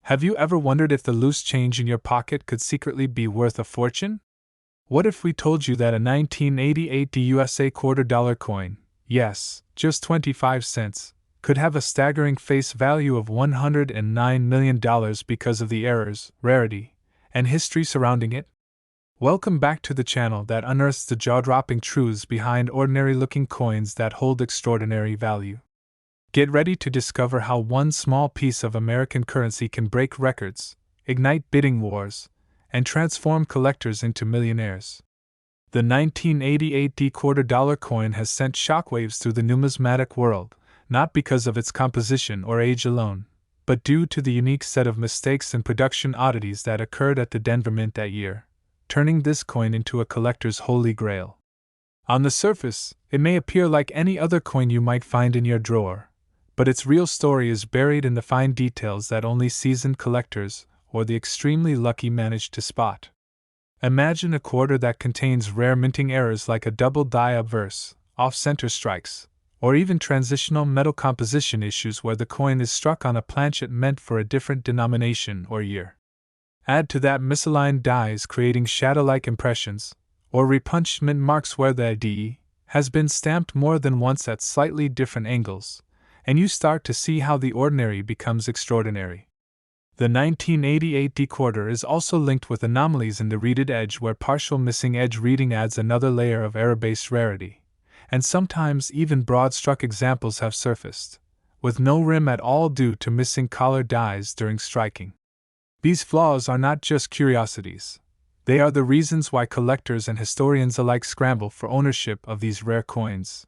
Have you ever wondered if the loose change in your pocket could secretly be worth a fortune? What if we told you that a 1988 USA $quarter coin, yes, just 25 cents, could have a staggering face value of $109 million because of the errors, rarity, and history surrounding it? Welcome back to the channel that unearths the jaw-dropping truths behind ordinary-looking coins that hold extraordinary value. Get ready to discover how one small piece of American currency can break records, ignite bidding wars, and transform collectors into millionaires. The 1988 $quarter coin has sent shockwaves through the numismatic world, not because of its composition or age alone, but due to the unique set of mistakes and production oddities that occurred at the Denver Mint that year, turning this coin into a collector's holy grail. On the surface, it may appear like any other coin you might find in your drawer, but its real story is buried in the fine details that only seasoned collectors or the extremely lucky manage to spot. Imagine a quarter that contains rare minting errors like a double die obverse, off-center strikes, or even transitional metal composition issues where the coin is struck on a planchet meant for a different denomination or year. Add to that misaligned dies creating shadow-like impressions, or repunched mint marks where the IDE has been stamped more than once at slightly different angles, and you start to see how the ordinary becomes extraordinary. The 1988 quarter is also linked with anomalies in the reeded edge where partial missing edge reading adds another layer of error-based rarity, and sometimes even broad-struck examples have surfaced, with no rim at all due to missing collar dies during striking. These flaws are not just curiosities. They are the reasons why collectors and historians alike scramble for ownership of these rare coins.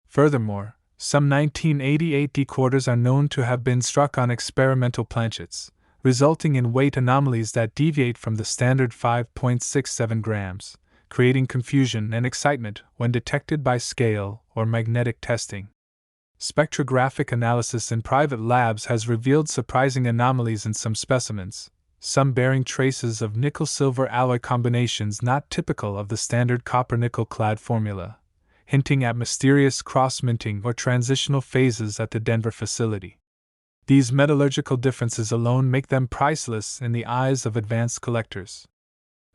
Furthermore, some 1988 quarters are known to have been struck on experimental planchets, resulting in weight anomalies that deviate from the standard 5.67 grams, creating confusion and excitement when detected by scale or magnetic testing. Spectrographic analysis in private labs has revealed surprising anomalies in some specimens, some bearing traces of nickel-silver alloy combinations not typical of the standard copper-nickel clad formula, hinting at mysterious cross-minting or transitional phases at the Denver facility. These metallurgical differences alone make them priceless in the eyes of advanced collectors.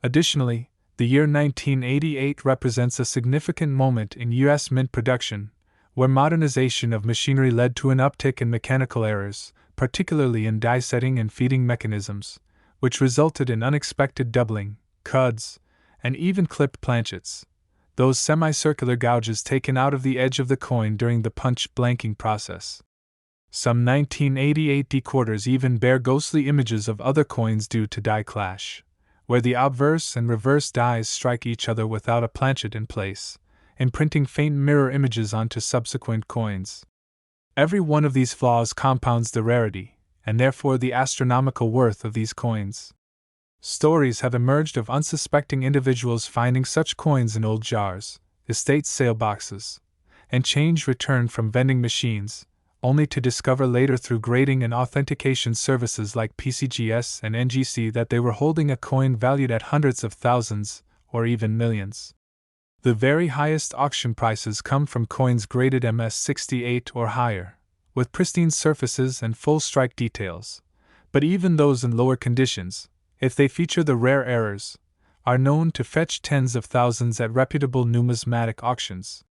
Additionally, the year 1988 represents a significant moment in U.S. mint production, where modernization of machinery led to an uptick in mechanical errors, particularly in die setting and feeding mechanisms, which resulted in unexpected doubling, cuds, and even clipped planchets, those semicircular gouges taken out of the edge of the coin during the punch blanking process. Some 1988 quarters even bear ghostly images of other coins due to die clash, where the obverse and reverse dies strike each other without a planchet in place, imprinting faint mirror images onto subsequent coins. Every one of these flaws compounds the rarity, and therefore the astronomical worth of these coins. Stories have emerged of unsuspecting individuals finding such coins in old jars, estate sale boxes, and change returned from vending machines, only to discover later through grading and authentication services like PCGS and NGC that they were holding a coin valued at hundreds of thousands, or even millions. The very highest auction prices come from coins graded MS68 or higher, with pristine surfaces and full strike details, but even those in lower conditions, if they feature the rare errors, are known to fetch tens of thousands at reputable numismatic auctions.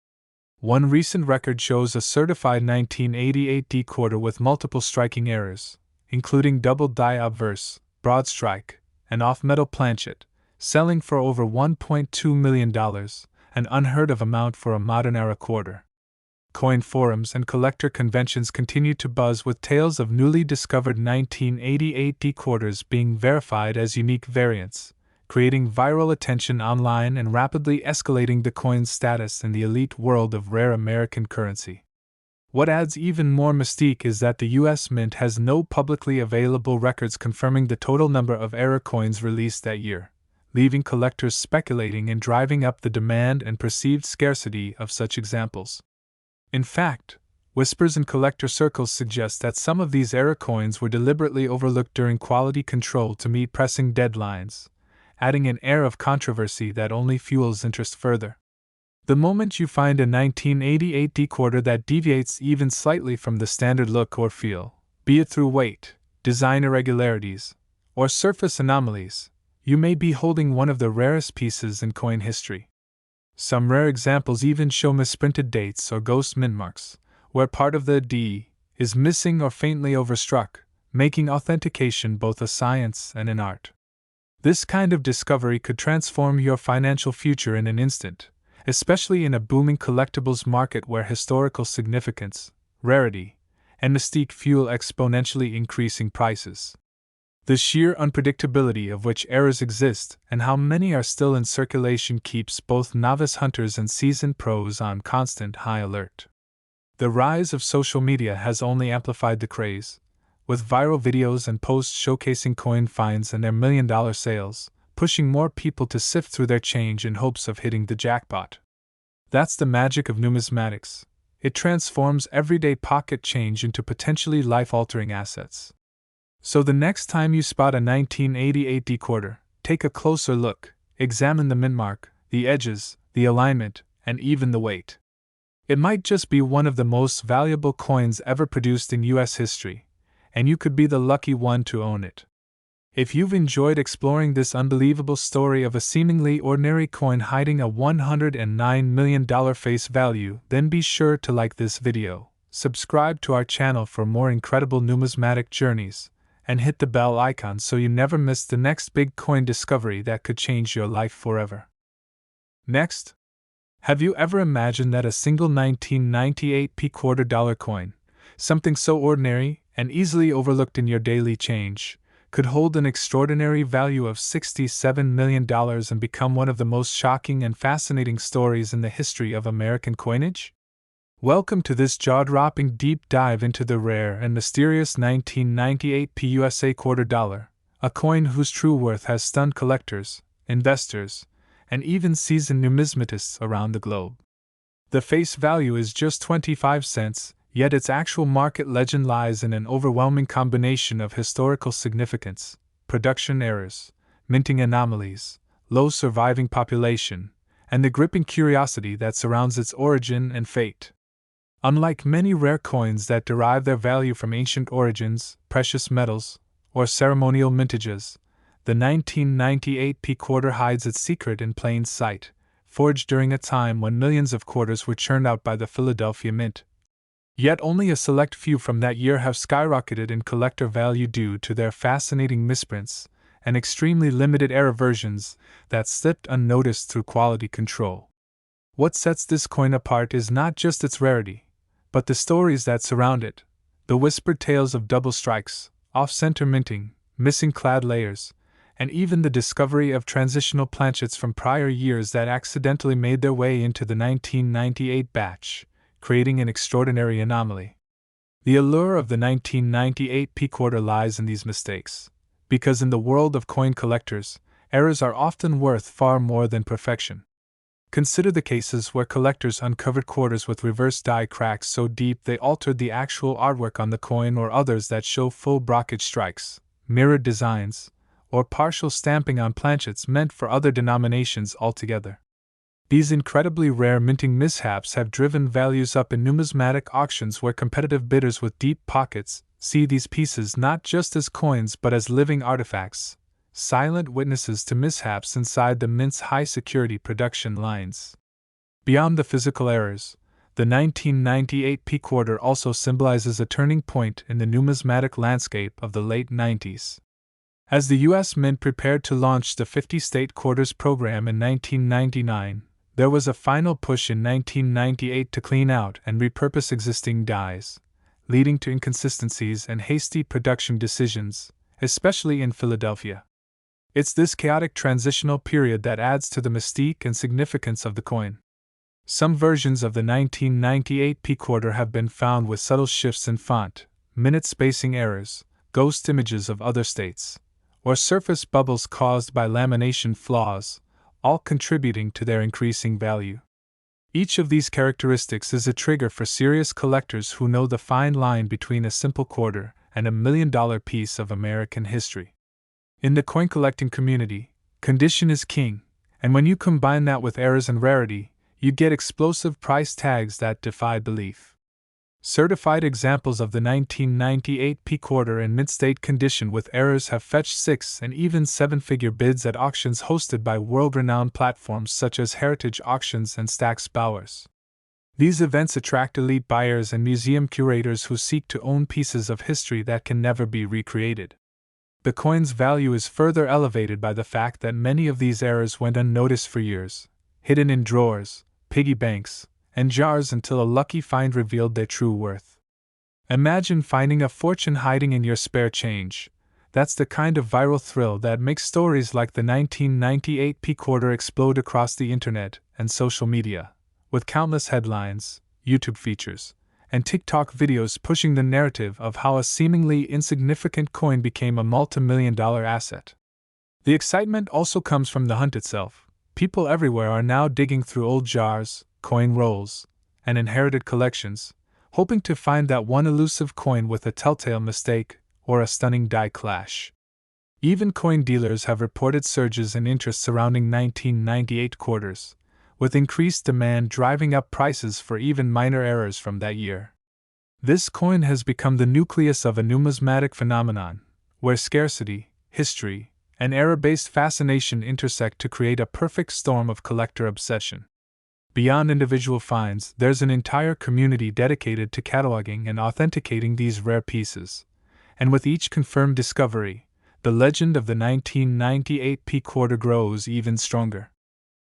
One recent record shows a certified 1988 quarter with multiple striking errors, including double die obverse, broad strike, and off-metal planchet, selling for over $1.2 million, an unheard of amount for a modern-era quarter. Coin forums and collector conventions continue to buzz with tales of newly discovered 1988 quarters being verified as unique variants, creating viral attention online and rapidly escalating the coin's status in the elite world of rare American currency. What adds even more mystique is that the U.S. Mint has no publicly available records confirming the total number of error coins released that year, leaving collectors speculating and driving up the demand and perceived scarcity of such examples. In fact, whispers in collector circles suggest that some of these error coins were deliberately overlooked during quality control to meet pressing deadlines, adding an air of controversy that only fuels interest further. The moment you find a 1988 quarter that deviates even slightly from the standard look or feel, be it through weight, design irregularities, or surface anomalies, you may be holding one of the rarest pieces in coin history. Some rare examples even show misprinted dates or ghost mint marks, where part of the D is missing or faintly overstruck, making authentication both a science and an art. This kind of discovery could transform your financial future in an instant, especially in a booming collectibles market where historical significance, rarity, and mystique fuel exponentially increasing prices. The sheer unpredictability of which errors exist and how many are still in circulation keeps both novice hunters and seasoned pros on constant high alert. The rise of social media has only amplified the craze, with viral videos and posts showcasing coin finds and their million-dollar sales, pushing more people to sift through their change in hopes of hitting the jackpot. That's the magic of numismatics. It transforms everyday pocket change into potentially life-altering assets. So the next time you spot a 1988 D quarter, take a closer look, examine the mint mark, the edges, the alignment, and even the weight. It might just be one of the most valuable coins ever produced in U.S. history, and you could be the lucky one to own it. If you've enjoyed exploring this unbelievable story of a seemingly ordinary coin hiding a $109 million face value, then be sure to like this video, subscribe to our channel for more incredible numismatic journeys, and hit the bell icon so you never miss the next big coin discovery that could change your life forever. Next, have you ever imagined that a single 1998 quarter dollar coin, something so ordinary and easily overlooked in your daily change, could hold an extraordinary value of $67 million and become one of the most shocking and fascinating stories in the history of American coinage? Welcome to this jaw-dropping deep dive into the rare and mysterious 1998 USA quarter dollar, a coin whose true worth has stunned collectors, investors, and even seasoned numismatists around the globe. The face value is just 25 cents, yet its actual market legend lies in an overwhelming combination of historical significance, production errors, minting anomalies, low surviving population, and the gripping curiosity that surrounds its origin and fate. Unlike many rare coins that derive their value from ancient origins, precious metals, or ceremonial mintages, the 1998 quarter hides its secret in plain sight, forged during a time when millions of quarters were churned out by the Philadelphia Mint. Yet only a select few from that year have skyrocketed in collector value due to their fascinating misprints and extremely limited error versions that slipped unnoticed through quality control. What sets this coin apart is not just its rarity, but the stories that surround it, the whispered tales of double strikes, off-center minting, missing clad layers, and even the discovery of transitional planchets from prior years that accidentally made their way into the 1998 batch, creating an extraordinary anomaly. The allure of the 1998 quarter lies in these mistakes, because in the world of coin collectors, errors are often worth far more than perfection. Consider the cases where collectors uncovered quarters with reverse die cracks so deep they altered the actual artwork on the coin, or others that show full brockage strikes, mirrored designs, or partial stamping on planchets meant for other denominations altogether. These incredibly rare minting mishaps have driven values up in numismatic auctions where competitive bidders with deep pockets see these pieces not just as coins but as living artifacts, silent witnesses to mishaps inside the mint's high-security production lines. Beyond the physical errors, the 1998 quarter also symbolizes a turning point in the numismatic landscape of the late 90s. As the U.S. Mint prepared to launch the 50-state quarters program in 1999, there was a final push in 1998 to clean out and repurpose existing dies, leading to inconsistencies and hasty production decisions, especially in Philadelphia. It's this chaotic transitional period that adds to the mystique and significance of the coin. Some versions of the 1998 quarter have been found with subtle shifts in font, minute spacing errors, ghost images of other states, or surface bubbles caused by lamination flaws, all contributing to their increasing value. Each of these characteristics is a trigger for serious collectors who know the fine line between a simple quarter and a million-dollar piece of American history. In the coin collecting community, condition is king, and when you combine that with errors and rarity, you get explosive price tags that defy belief. Certified examples of the 1998 P quarter in mint-state condition with errors have fetched 6- and even 7-figure bids at auctions hosted by world-renowned platforms such as Heritage Auctions and Stack's Bowers. These events attract elite buyers and museum curators who seek to own pieces of history that can never be recreated. The coin's value is further elevated by the fact that many of these errors went unnoticed for years, hidden in drawers, piggy banks, and jars until a lucky find revealed their true worth. Imagine finding a fortune hiding in your spare change. That's the kind of viral thrill that makes stories like the 1998 P quarter explode across the internet and social media, with countless headlines, YouTube features, and TikTok videos pushing the narrative of how a seemingly insignificant coin became a multi-million-dollar asset. The excitement also comes from the hunt itself. People everywhere are now digging through old jars, coin rolls, and inherited collections, hoping to find that one elusive coin with a telltale mistake or a stunning die clash. Even coin dealers have reported surges in interest surrounding 1998 quarters, with increased demand driving up prices for even minor errors from that year. This coin has become the nucleus of a numismatic phenomenon, where scarcity, history, and error-based fascination intersect to create a perfect storm of collector obsession. Beyond individual finds, there's an entire community dedicated to cataloging and authenticating these rare pieces, and with each confirmed discovery, the legend of the 1998 P quarter grows even stronger.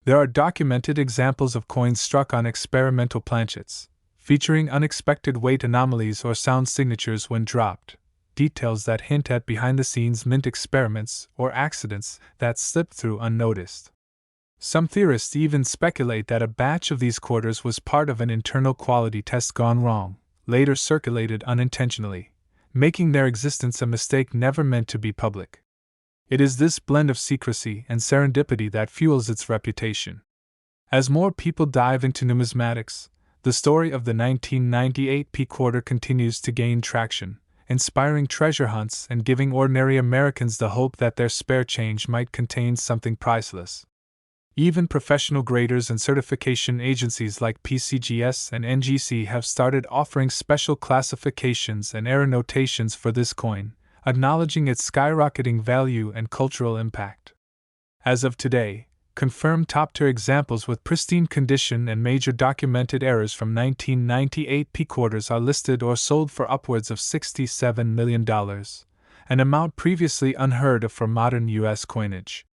There are documented examples of coins struck on experimental planchets, featuring unexpected weight anomalies or sound signatures when dropped, details that hint at behind-the-scenes mint experiments or accidents that slip through unnoticed. Some theorists even speculate that a batch of these quarters was part of an internal quality test gone wrong, later circulated unintentionally, making their existence a mistake never meant to be public. It is this blend of secrecy and serendipity that fuels its reputation. As more people dive into numismatics, the story of the 1998 P quarter continues to gain traction, inspiring treasure hunts and giving ordinary Americans the hope that their spare change might contain something priceless. Even professional graders and certification agencies like PCGS and NGC have started offering special classifications and error notations for this coin, acknowledging its skyrocketing value and cultural impact. As of today, confirmed top-tier examples with pristine condition and major documented errors from 1998 P quarters are listed or sold for upwards of $67 million, an amount previously unheard of for modern U.S. coinage.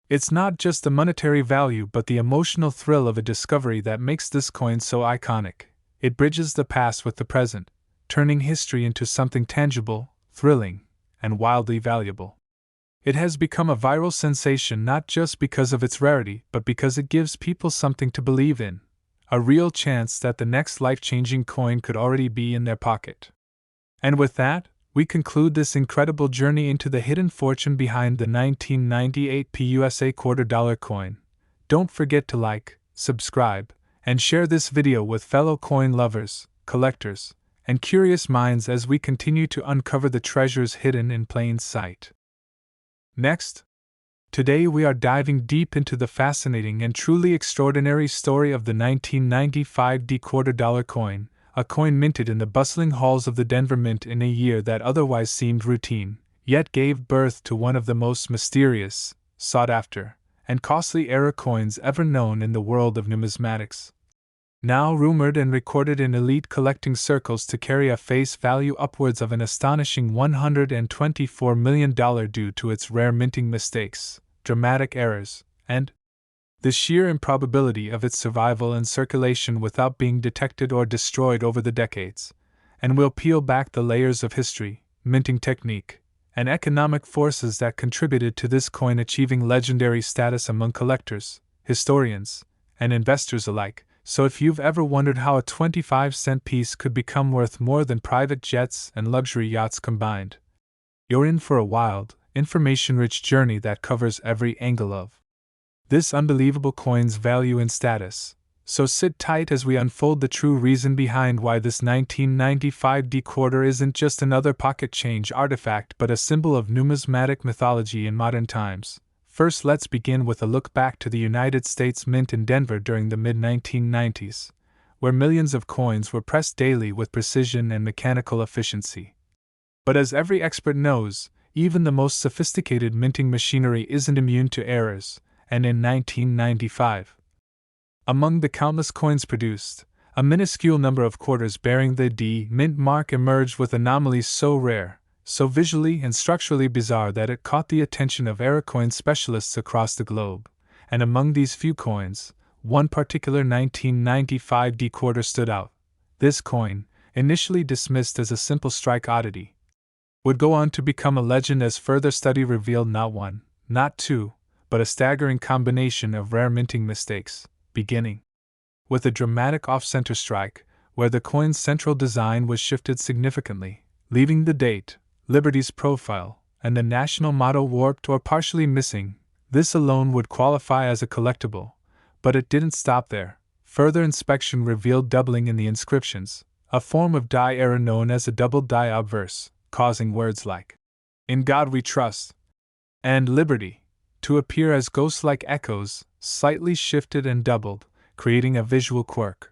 It's not just the monetary value but the emotional thrill of a discovery that makes this coin so iconic. It bridges the past with the present, turning history into something tangible, thrilling, and wildly valuable. It has become a viral sensation not just because of its rarity but because it gives people something to believe in, a real chance that the next life-changing coin could already be in their pocket. And with that, we conclude this incredible journey into the hidden fortune behind the 1998 PUSA $quarter coin. Don't forget to like, subscribe, and share this video with fellow coin lovers, collectors, and curious minds as we continue to uncover the treasures hidden in plain sight. Next, today we are diving deep into the fascinating and truly extraordinary story of the 1995 D $quarter coin, a coin minted in the bustling halls of the Denver Mint in a year that otherwise seemed routine, yet gave birth to one of the most mysterious, sought-after, and costly error coins ever known in the world of numismatics. Now rumored and recorded in elite collecting circles to carry a face value upwards of an astonishing $124 million due to its rare minting mistakes, dramatic errors, and the sheer improbability of its survival and circulation without being detected or destroyed over the decades, and we'll peel back the layers of history, minting technique, and economic forces that contributed to this coin achieving legendary status among collectors, historians, and investors alike. So if you've ever wondered how a 25-cent piece could become worth more than private jets and luxury yachts combined, you're in for a wild, information-rich journey that covers every angle of this unbelievable coin's value and status. So sit tight as we unfold the true reason behind why this 1995 D $quarter isn't just another pocket change artifact but a symbol of numismatic mythology in modern times. First, let's begin with a look back to the United States Mint in Denver during the mid-1990s, where millions of coins were pressed daily with precision and mechanical efficiency. But as every expert knows, even the most sophisticated minting machinery isn't immune to errors, and in 1995, among the countless coins produced, a minuscule number of quarters bearing the D Mint mark emerged with anomalies so rare, so visually and structurally bizarre that it caught the attention of error coin specialists across the globe. And among these few coins, one particular 1995 D quarter stood out. This coin, initially dismissed as a simple strike oddity, would go on to become a legend as further study revealed not one, not two, but a staggering combination of rare minting mistakes, beginning with a dramatic off-center strike, where the coin's central design was shifted significantly, leaving the date, Liberty's profile, and the national motto warped or partially missing. This alone would qualify as a collectible, but it didn't stop there. Further inspection revealed doubling in the inscriptions, a form of die error known as a double die obverse, causing words like, "In God We Trust," and "Liberty," to appear as ghost-like echoes, slightly shifted and doubled, creating a visual quirk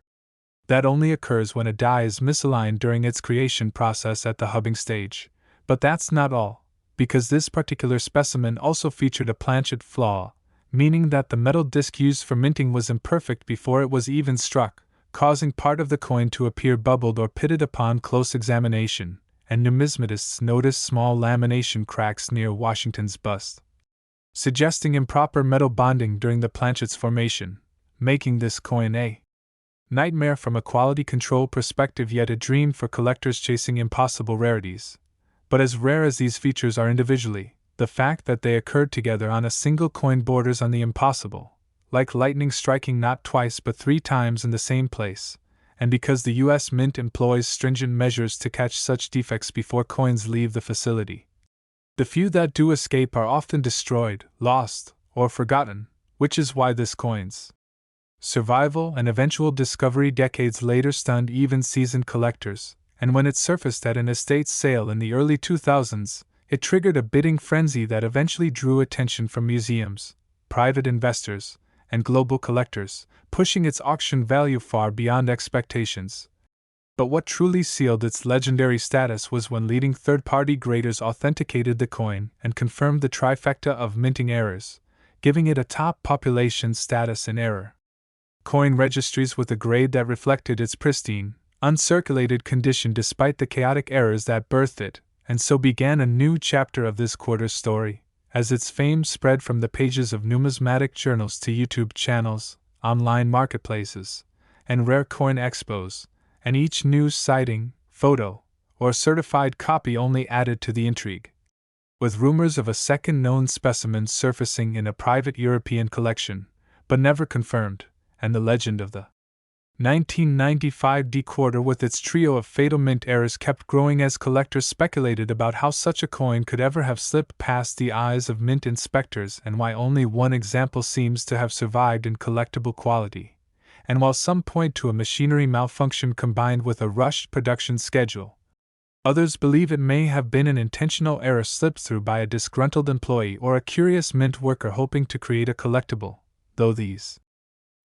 that only occurs when a die is misaligned during its creation process at the hubbing stage. But that's not all, because this particular specimen also featured a planchet flaw, meaning that the metal disc used for minting was imperfect before it was even struck, causing part of the coin to appear bubbled or pitted upon close examination, and numismatists noticed small lamination cracks near Washington's bust, suggesting improper metal bonding during the planchet's formation, making this coin a nightmare from a quality control perspective, yet a dream for collectors chasing impossible rarities. But as rare as these features are individually, the fact that they occurred together on a single coin borders on the impossible, like lightning striking not twice but 3 times in the same place, and because the U.S. Mint employs stringent measures to catch such defects before coins leave the facility, the few that do escape are often destroyed, lost, or forgotten, which is why this coin's survival and eventual discovery decades later stunned even seasoned collectors. And when it surfaced at an estate sale in the early 2000s, it triggered a bidding frenzy that eventually drew attention from museums, private investors, and global collectors, pushing its auction value far beyond expectations. But what truly sealed its legendary status was when leading third-party graders authenticated the coin and confirmed the trifecta of minting errors, giving it a top population status in error coin registries with a grade that reflected its pristine, uncirculated condition despite the chaotic errors that birthed it, and so began a new chapter of this quarter's story, as its fame spread from the pages of numismatic journals to YouTube channels, online marketplaces, and rare coin expos, and each new sighting, photo, or certified copy only added to the intrigue, with rumors of a second known specimen surfacing in a private European collection, but never confirmed, and the legend of the 1995 D quarter with its trio of fatal mint errors kept growing as collectors speculated about how such a coin could ever have slipped past the eyes of mint inspectors and why only one example seems to have survived in collectible quality. And while some point to a machinery malfunction combined with a rushed production schedule, others believe it may have been an intentional error slipped through by a disgruntled employee or a curious mint worker hoping to create a collectible, though these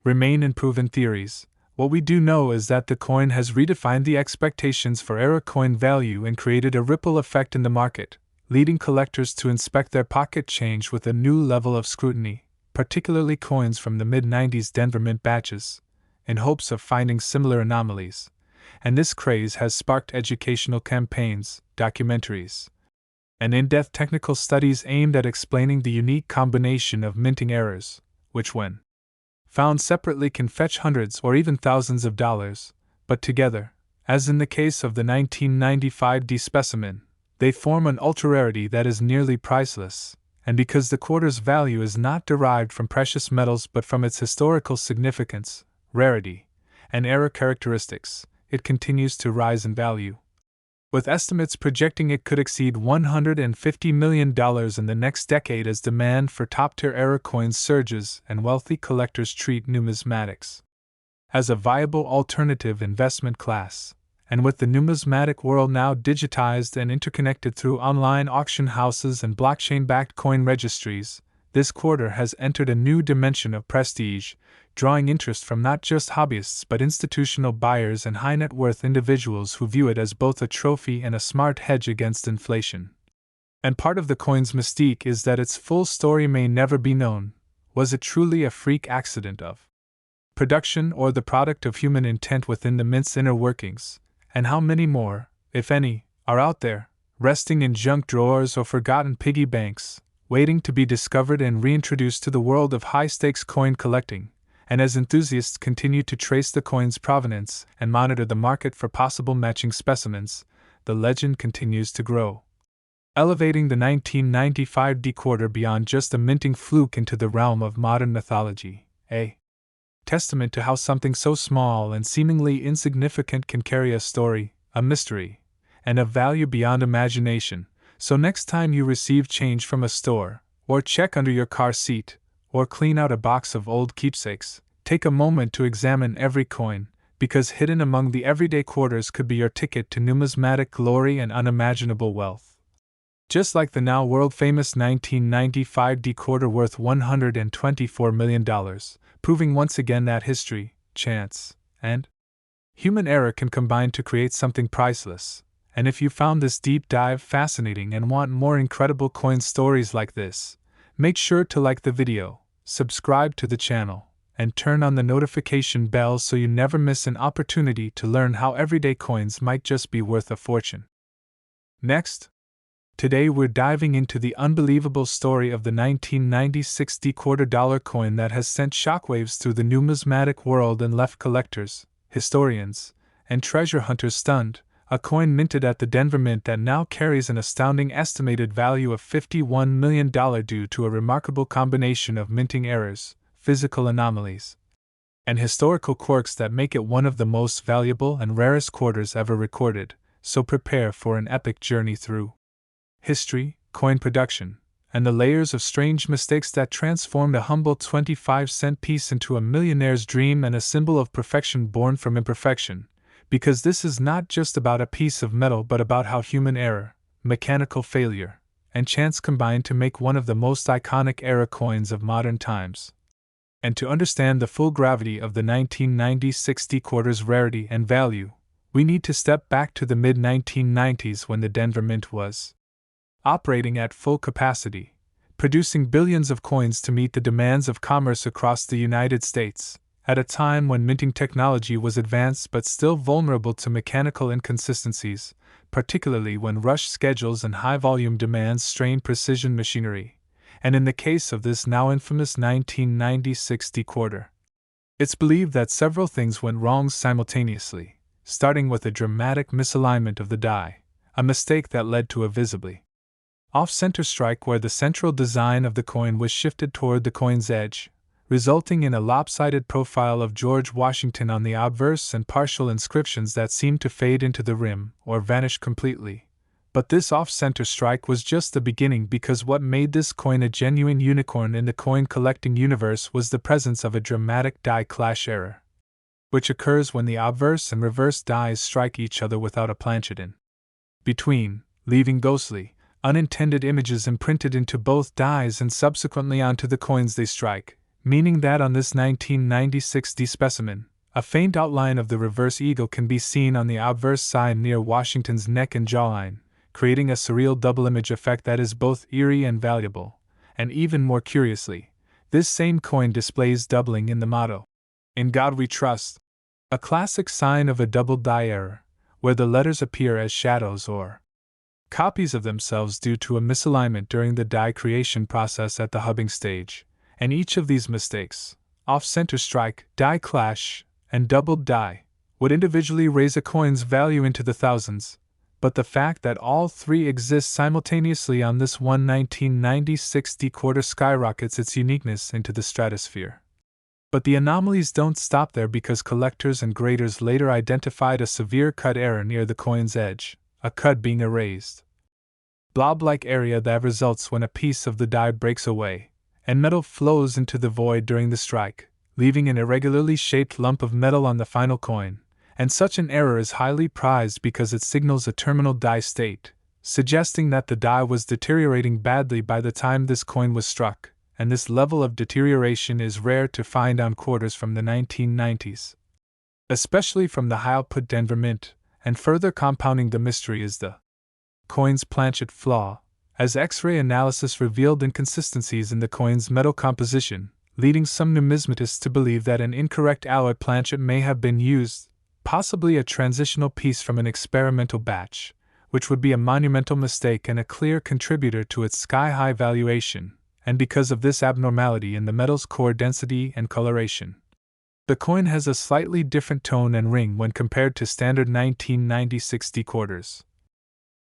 remain unproven theories. What we do know is that the coin has redefined the expectations for error coin value and created a ripple effect in the market, leading collectors to inspect their pocket change with a new level of scrutiny, particularly coins from the mid-90s Denver Mint batches, in hopes of finding similar anomalies. And this craze has sparked educational campaigns, documentaries, and in-depth technical studies aimed at explaining the unique combination of minting errors, which when found separately can fetch hundreds or even thousands of dollars, but together, as in the case of the 1995 D specimen, they form an ultra-rarity that is nearly priceless, and because the quarter's value is not derived from precious metals but from its historical significance, rarity, and error characteristics, it continues to rise in value, with estimates projecting it could exceed $150 million in the next decade as demand for top-tier error coins surges and wealthy collectors treat numismatics as a viable alternative investment class. And with the numismatic world now digitized and interconnected through online auction houses and blockchain-backed coin registries, this quarter has entered a new dimension of prestige, drawing interest from not just hobbyists but institutional buyers and high net worth individuals who view it as both a trophy and a smart hedge against inflation. And part of the coin's mystique is that its full story may never be known. Was it truly a freak accident of production or the product of human intent within the mint's inner workings? And how many more, if any, are out there, resting in junk drawers or forgotten piggy banks, waiting to be discovered and reintroduced to the world of high-stakes coin collecting? And as enthusiasts continue to trace the coin's provenance and monitor the market for possible matching specimens, the legend continues to grow, elevating the 1995 D quarter beyond just a minting fluke into the realm of modern mythology, a testament to how something so small and seemingly insignificant can carry a story, a mystery, and a value beyond imagination. So next time you receive change from a store, or check under your car seat, or clean out a box of old keepsakes, take a moment to examine every coin, because hidden among the everyday quarters could be your ticket to numismatic glory and unimaginable wealth. Just like the now world-famous 1995 D quarter worth $124 million, proving once again that history, chance, and human error can combine to create something priceless. And if you found this deep dive fascinating and want more incredible coin stories like this, make sure to like the video, subscribe to the channel, and turn on the notification bell so you never miss an opportunity to learn how everyday coins might just be worth a fortune. Next, today we're diving into the unbelievable story of the 1996 D quarter dollar coin that has sent shockwaves through the numismatic world and left collectors, historians, and treasure hunters stunned. A coin minted at the Denver Mint that now carries an astounding estimated value of $51 million due to a remarkable combination of minting errors, physical anomalies, and historical quirks that make it one of the most valuable and rarest quarters ever recorded. So prepare for an epic journey through history, coin production, and the layers of strange mistakes that transformed a humble 25-cent piece into a millionaire's dream and a symbol of perfection born from imperfection. Because this is not just about a piece of metal but about how human error, mechanical failure, and chance combine to make one of the most iconic era coins of modern times. And to understand the full gravity of the 1996 D quarter's rarity and value, we need to step back to the mid-1990s when the Denver Mint was operating at full capacity, producing billions of coins to meet the demands of commerce across the United States. At a time when minting technology was advanced but still vulnerable to mechanical inconsistencies, particularly when rush schedules and high-volume demands strained precision machinery, and in the case of this now infamous 1996 D quarter, it's believed that several things went wrong simultaneously, starting with a dramatic misalignment of the die, a mistake that led to a visibly off-center strike where the central design of the coin was shifted toward the coin's edge, resulting in a lopsided profile of George Washington on the obverse and partial inscriptions that seemed to fade into the rim or vanish completely. But this off-center strike was just the beginning, because what made this coin a genuine unicorn in the coin collecting universe was the presence of a dramatic die clash error, which occurs when the obverse and reverse dies strike each other without a planchet in between, leaving ghostly, unintended images imprinted into both dies and subsequently onto the coins they strike. Meaning that on this 1996 D specimen, a faint outline of the reverse eagle can be seen on the obverse side near Washington's neck and jawline, creating a surreal double image effect that is both eerie and valuable. And even more curiously, this same coin displays doubling in the motto, "In God We Trust," a classic sign of a double die error, where the letters appear as shadows or copies of themselves due to a misalignment during the die creation process at the hubbing stage. And each of these mistakes, off-center strike, die clash, and doubled die, would individually raise a coin's value into the thousands, but the fact that all three exist simultaneously on this 1996 D quarter skyrockets its uniqueness into the stratosphere. But the anomalies don't stop there, because collectors and graders later identified a severe cut error near the coin's edge, a cut being a raised, blob-like area that results when a piece of the die breaks away, and metal flows into the void during the strike, leaving an irregularly shaped lump of metal on the final coin. And such an error is highly prized because it signals a terminal die state, suggesting that the die was deteriorating badly by the time this coin was struck, and this level of deterioration is rare to find on quarters from the 1990s. Especially from the high-output Denver Mint, and further compounding the mystery is the coin's planchet flaw, as X-ray analysis revealed inconsistencies in the coin's metal composition, leading some numismatists to believe that an incorrect alloy planchet may have been used, possibly a transitional piece from an experimental batch, which would be a monumental mistake and a clear contributor to its sky-high valuation, and because of this abnormality in the metal's core density and coloration. The coin has a slightly different tone and ring when compared to standard 1990-60 quarters.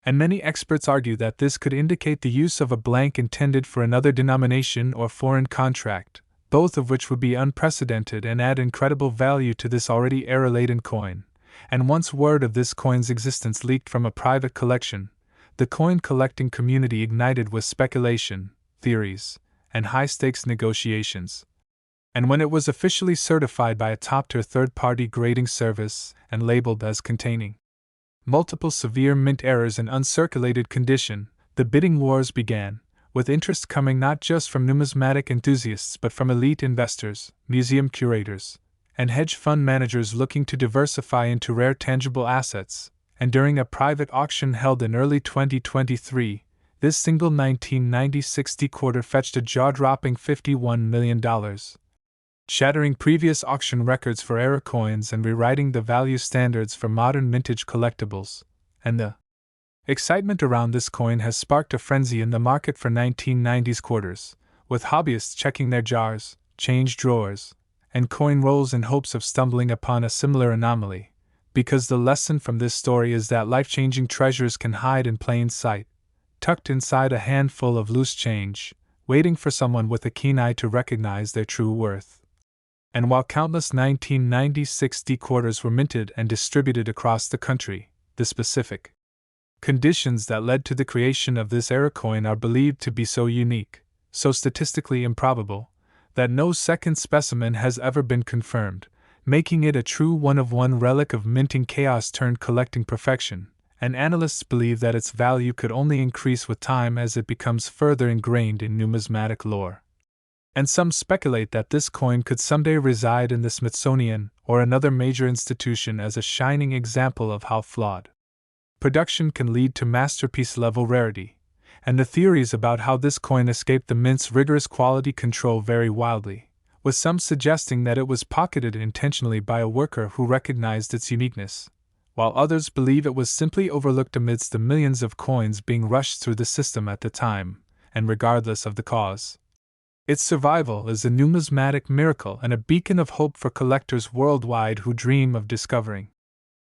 And many experts argue that this could indicate the use of a blank intended for another denomination or foreign contract, both of which would be unprecedented and add incredible value to this already error-laden coin. And once word of this coin's existence leaked from a private collection, the coin collecting community ignited with speculation, theories, and high-stakes negotiations. And when it was officially certified by a top-tier third-party grading service and labeled as containing multiple severe mint errors in uncirculated condition, the bidding wars began, with interest coming not just from numismatic enthusiasts but from elite investors, museum curators, and hedge fund managers looking to diversify into rare tangible assets. And during a private auction held in early 2023, this single 1990-60 quarter fetched a jaw-dropping $51 million. Shattering previous auction records for error coins and rewriting the value standards for modern vintage collectibles, and the excitement around this coin has sparked a frenzy in the market for 1990s quarters, with hobbyists checking their jars, change drawers, and coin rolls in hopes of stumbling upon a similar anomaly, because the lesson from this story is that life-changing treasures can hide in plain sight, tucked inside a handful of loose change, waiting for someone with a keen eye to recognize their true worth. And while countless 1990-60 quarters were minted and distributed across the country, the specific conditions that led to the creation of this error coin are believed to be so unique, so statistically improbable, that no second specimen has ever been confirmed, making it a true one-of-one relic of minting chaos turned collecting perfection, and analysts believe that its value could only increase with time as it becomes further ingrained in numismatic lore. And some speculate that this coin could someday reside in the Smithsonian or another major institution as a shining example of how flawed production can lead to masterpiece-level rarity, and the theories about how this coin escaped the mint's rigorous quality control vary wildly, with some suggesting that it was pocketed intentionally by a worker who recognized its uniqueness, while others believe it was simply overlooked amidst the millions of coins being rushed through the system at the time, and regardless of the cause. Its survival is a numismatic miracle and a beacon of hope for collectors worldwide who dream of discovering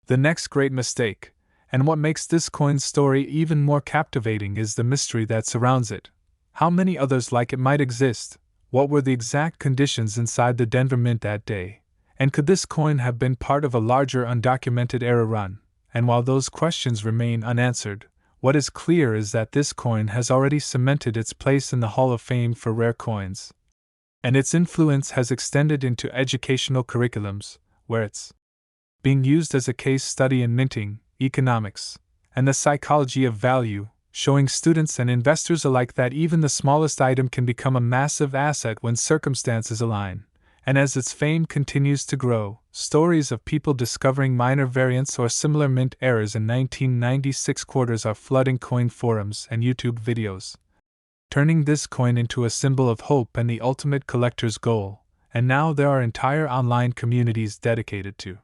the next great mistake, and what makes this coin's story even more captivating is the mystery that surrounds it. How many others like it might exist? What were the exact conditions inside the Denver Mint that day? And could this coin have been part of a larger undocumented error run? And while those questions remain unanswered, what is clear is that this coin has already cemented its place in the Hall of Fame for rare coins. And its influence has extended into educational curriculums, where it's being used as a case study in minting, economics, and the psychology of value, showing students and investors alike that even the smallest item can become a massive asset when circumstances align. And as its fame continues to grow, stories of people discovering minor variants or similar mint errors in 1996 quarters are flooding coin forums and YouTube videos, turning this coin into a symbol of hope and the ultimate collector's goal. And now there are entire online communities dedicated to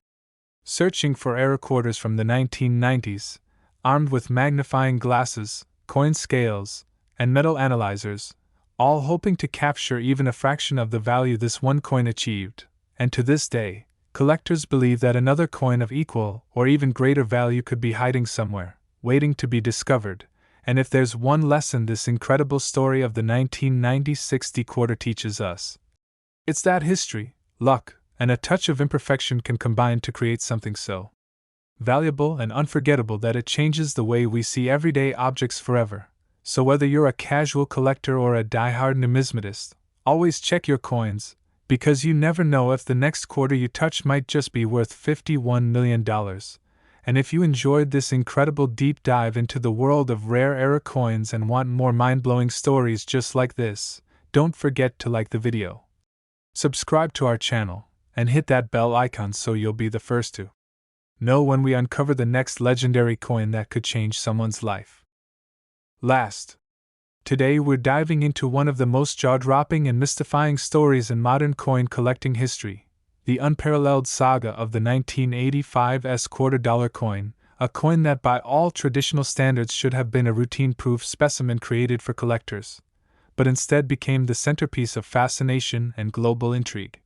searching for error quarters from the 1990s, armed with magnifying glasses, coin scales, and metal analyzers, all hoping to capture even a fraction of the value this one coin achieved. And to this day, collectors believe that another coin of equal or even greater value could be hiding somewhere, waiting to be discovered. And if there's one lesson this incredible story of the 1990-60 quarter teaches us, it's that history, luck, and a touch of imperfection can combine to create something so valuable and unforgettable that it changes the way we see everyday objects forever. So whether you're a casual collector or a die-hard numismatist, always check your coins, because you never know if the next quarter you touch might just be worth $51 million. And if you enjoyed this incredible deep dive into the world of rare error coins and want more mind-blowing stories just like this, Don't forget to like the video, subscribe to our channel, and hit that bell icon so you'll be the first to know when we uncover the next legendary coin that could change someone's life. Last, today we're diving into one of the most jaw-dropping and mystifying stories in modern coin collecting history, the unparalleled saga of the 1985's $2 coin, a coin that by all traditional standards should have been a routine-proof specimen created for collectors, but instead became the centerpiece of fascination and global intrigue.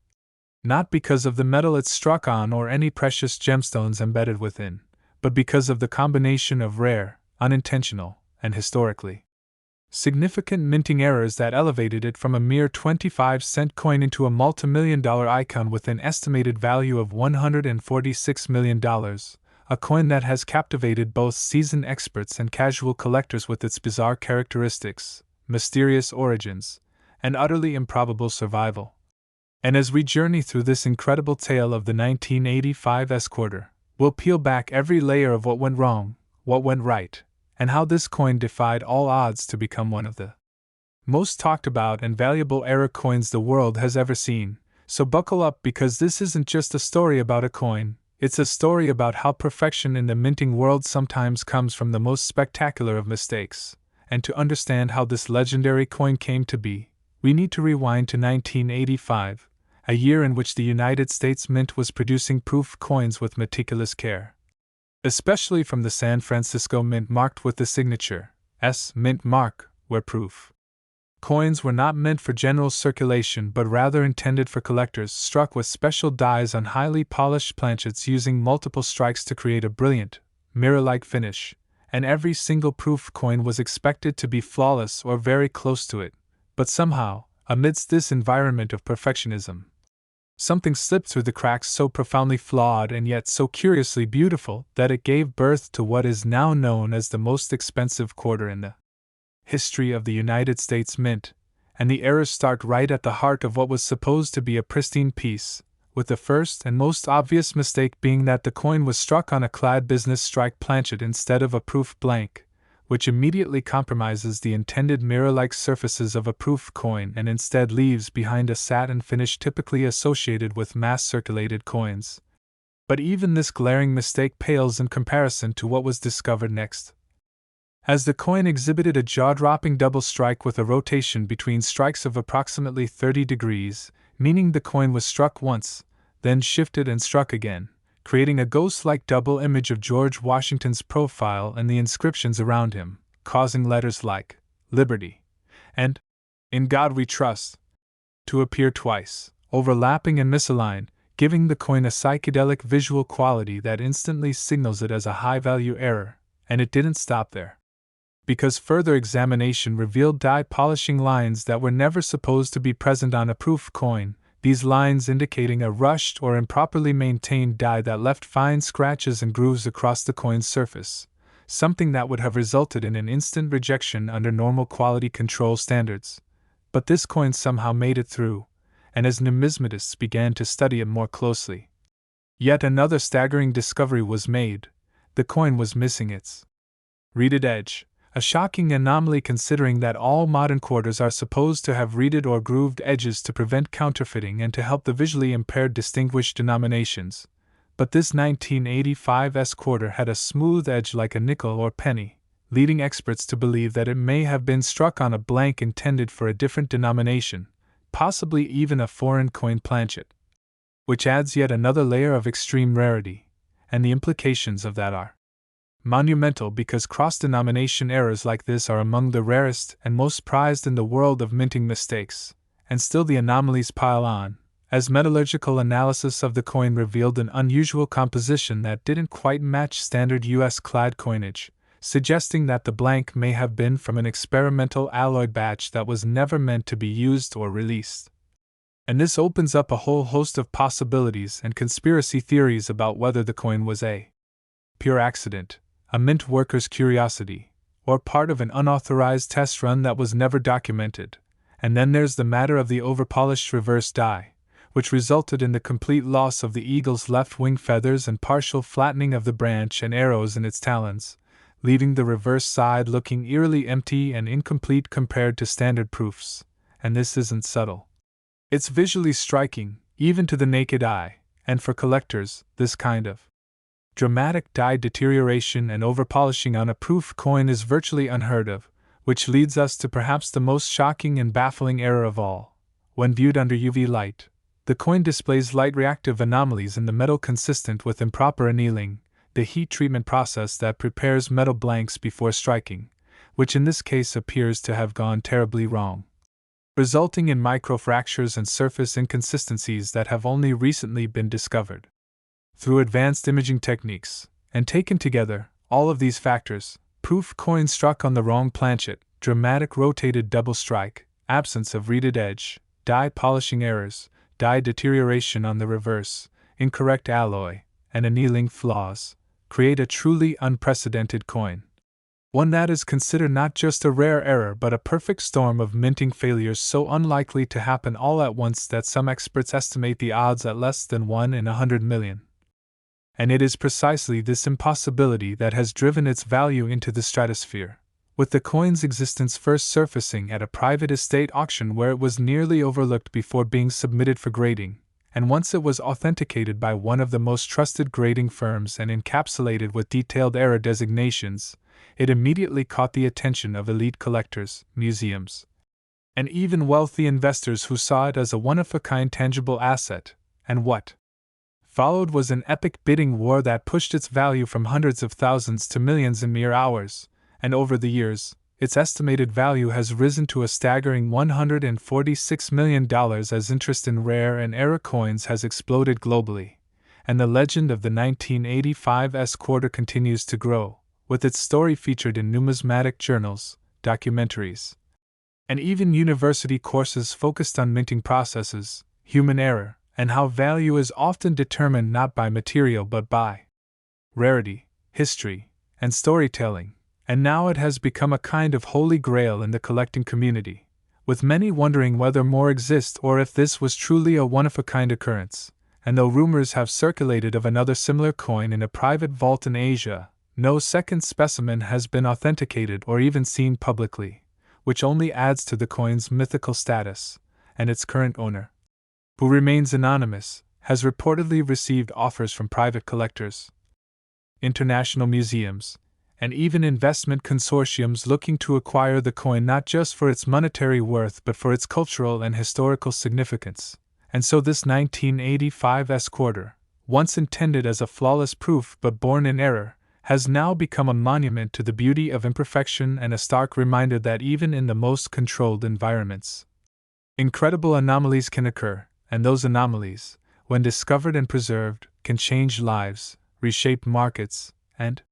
Not because of the metal it struck on or any precious gemstones embedded within, but because of the combination of rare, unintentional, and historically significant minting errors that elevated it from a mere 25-cent coin into a multi-million-dollar icon with an estimated value of $146 million, a coin that has captivated both seasoned experts and casual collectors with its bizarre characteristics, mysterious origins, and utterly improbable survival. And as we journey through this incredible tale of the 1985's quarter, we'll peel back every layer of what went wrong, what went right, and how this coin defied all odds to become one of the most talked about and valuable era coins the world has ever seen. So buckle up, because this isn't just a story about a coin, it's a story about how perfection in the minting world sometimes comes from the most spectacular of mistakes. And to understand how this legendary coin came to be, we need to rewind to 1985, a year in which the United States Mint was producing proof coins with meticulous care. Especially from the San Francisco Mint marked with the signature S Mint mark, where proof coins were not meant for general circulation but rather intended for collectors, struck with special dies on highly polished planchets using multiple strikes to create a brilliant, mirror-like finish, and every single proof coin was expected to be flawless or very close to it. But somehow, amidst this environment of perfectionism, something slipped through the cracks, so profoundly flawed and yet so curiously beautiful that it gave birth to what is now known as the most expensive quarter in the history of the United States Mint. And the errors start right at the heart of what was supposed to be a pristine piece, with the first and most obvious mistake being that the coin was struck on a clad business strike planchet instead of a proof blank, which immediately compromises the intended mirror-like surfaces of a proof coin and instead leaves behind a satin finish typically associated with mass-circulated coins. But even this glaring mistake pales in comparison to what was discovered next. As the coin exhibited a jaw-dropping double strike with a rotation between strikes of approximately 30 degrees, meaning the coin was struck once, then shifted and struck again, creating a ghost-like double image of George Washington's profile and the inscriptions around him, causing letters like Liberty and In God We Trust to appear twice, overlapping and misaligned, giving the coin a psychedelic visual quality that instantly signals it as a high-value error. And it didn't stop there, because further examination revealed die polishing lines that were never supposed to be present on a proof coin, these lines indicating a rushed or improperly maintained die that left fine scratches and grooves across the coin's surface, something that would have resulted in an instant rejection under normal quality control standards. But this coin somehow made it through, and as numismatists began to study it more closely, yet another staggering discovery was made: the coin was missing its reeded edge. A shocking anomaly considering that all modern quarters are supposed to have reeded or grooved edges to prevent counterfeiting and to help the visually impaired distinguish denominations. But this 1985's quarter had a smooth edge like a nickel or penny, leading experts to believe that it may have been struck on a blank intended for a different denomination, possibly even a foreign coin planchet. Which adds yet another layer of extreme rarity, and the implications of that are monumental, because cross-denomination errors like this are among the rarest and most prized in the world of minting mistakes, and still the anomalies pile on, as metallurgical analysis of the coin revealed an unusual composition that didn't quite match standard US clad coinage, suggesting that the blank may have been from an experimental alloy batch that was never meant to be used or released. And this opens up a whole host of possibilities and conspiracy theories about whether the coin was a pure accident, a mint worker's curiosity, or part of an unauthorized test run that was never documented. And then there's the matter of the overpolished reverse die, which resulted in the complete loss of the eagle's left wing feathers and partial flattening of the branch and arrows in its talons, leaving the reverse side looking eerily empty and incomplete compared to standard proofs. and this isn't subtle. It's visually striking, even to the naked eye, and for collectors, this kind of dramatic dye deterioration and overpolishing on a proof coin is virtually unheard of, which leads us to perhaps the most shocking and baffling error of all. When viewed under UV light, the coin displays light-reactive anomalies in the metal consistent with improper annealing, the heat treatment process that prepares metal blanks before striking, which in this case appears to have gone terribly wrong, resulting in microfractures and surface inconsistencies that have only recently been discovered. Through advanced imaging techniques, and taken together, all of these factors, proof coin struck on the wrong planchet, dramatic rotated double strike, absence of reeded edge, dye polishing errors, dye deterioration on the reverse, incorrect alloy, and annealing flaws, create a truly unprecedented coin. One that is considered not just a rare error but a perfect storm of minting failures so unlikely to happen all at once that some experts estimate the odds at less than 1 in 100 million. And it is precisely this impossibility that has driven its value into the stratosphere, with the coin's existence first surfacing at a private estate auction where it was nearly overlooked before being submitted for grading, and once it was authenticated by one of the most trusted grading firms and encapsulated with detailed error designations, it immediately caught the attention of elite collectors, museums, and even wealthy investors who saw it as a one-of-a-kind tangible asset, and what followed was an epic bidding war that pushed its value from hundreds of thousands to millions in mere hours, and over the years, its estimated value has risen to a staggering $146 million as interest in rare and error coins has exploded globally, and the legend of the 1985 S-quarter continues to grow, with its story featured in numismatic journals, documentaries, and even university courses focused on minting processes, human error, and how value is often determined not by material but by rarity, history, and storytelling, and now it has become a kind of holy grail in the collecting community, with many wondering whether more exist or if this was truly a one-of-a-kind occurrence, and though rumors have circulated of another similar coin in a private vault in Asia, no second specimen has been authenticated or even seen publicly, which only adds to the coin's mythical status, and its current owner, who remains anonymous, has reportedly received offers from private collectors, international museums, and even investment consortiums looking to acquire the coin not just for its monetary worth but for its cultural and historical significance. And so this 1985 S-quarter, once intended as a flawless proof but born in error, has now become a monument to the beauty of imperfection and a stark reminder that even in the most controlled environments, incredible anomalies can occur, and those anomalies, when discovered and preserved, can change lives, reshape markets, and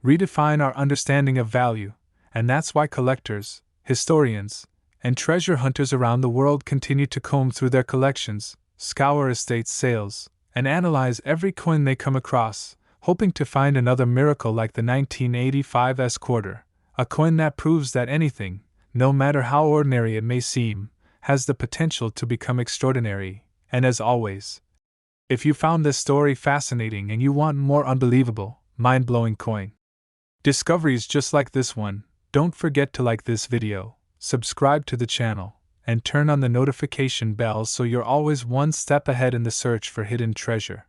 redefine our understanding of value, and that's why collectors, historians, and treasure hunters around the world continue to comb through their collections, scour estate sales, and analyze every coin they come across, hoping to find another miracle like the 1985 S-quarter, a coin that proves that anything, no matter how ordinary it may seem, has the potential to become extraordinary. And as always, if you found this story fascinating and you want more unbelievable, mind-blowing coin discoveries just like this one, don't forget to like this video, subscribe to the channel, and turn on the notification bell so you're always one step ahead in the search for hidden treasure.